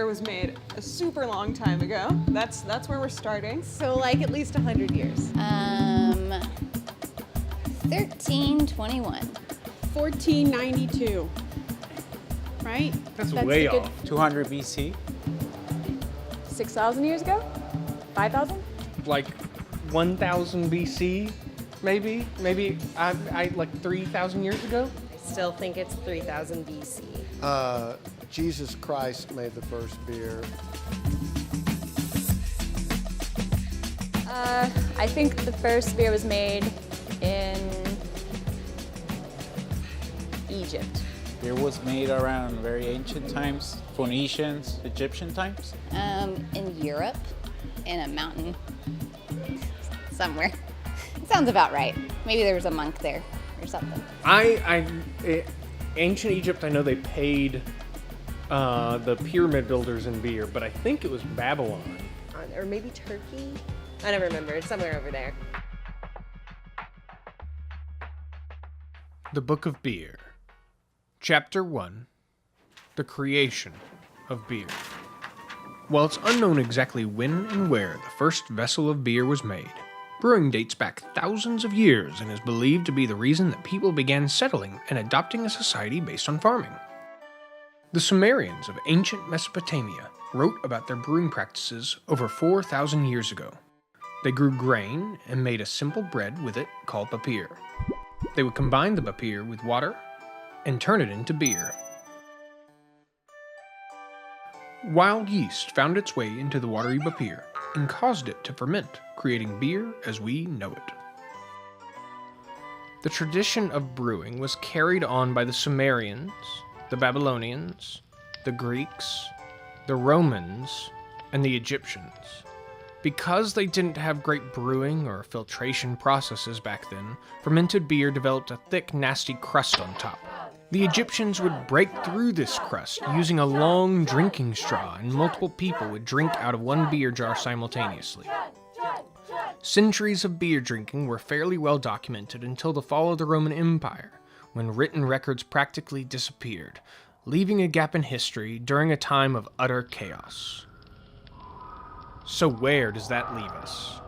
beer was made a super long time ago. That's where we're starting. So like at least 100 years. 1321. 1492. Right? That's way a good off. 200 BC. 6,000 years ago? 5,000? Like 1000 BC, maybe? Maybe I like 3,000 years ago? Still think it's 3000 BC. Jesus Christ made the first beer. I think the first beer was made in Egypt. Beer was made around very ancient times, Phoenicians, Egyptian times. In Europe, in a mountain somewhere. Sounds about right. Maybe there was a monk there or something. Ancient Egypt, I know they paid the pyramid builders in beer, but I think it was Babylon. Or maybe Turkey? I never remember. It's somewhere over there. The Book of Beer. Chapter 1. The Creation of Beer. While it's unknown exactly when and where the first vessel of beer was made, brewing dates back thousands of years and is believed to be the reason that people began settling and adopting a society based on farming. The Sumerians of ancient Mesopotamia wrote about their brewing practices over 4,000 years ago. They grew grain and made a simple bread with it called papyr. They would combine the papyr with water and turn it into beer. Wild yeast found its way into the watery papyr and caused it to ferment, creating beer as we know it. The tradition of brewing was carried on by the Sumerians, the Babylonians, the Greeks, the Romans, and the Egyptians. Because they didn't have great brewing or filtration processes back then, fermented beer developed a thick, nasty crust on top. The Egyptians would break through this crust using a long drinking straw, and multiple people would drink out of one beer jar simultaneously. Centuries of beer drinking were fairly well documented until the fall of the Roman Empire, when written records practically disappeared, leaving a gap in history during a time of utter chaos. So where does that leave us?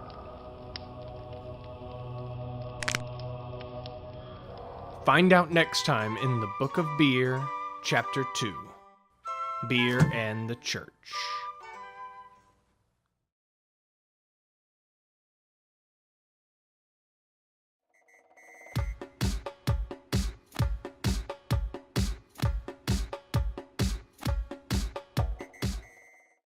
Find out next time in the Book of Beer, Chapter 2, Beer and the Church.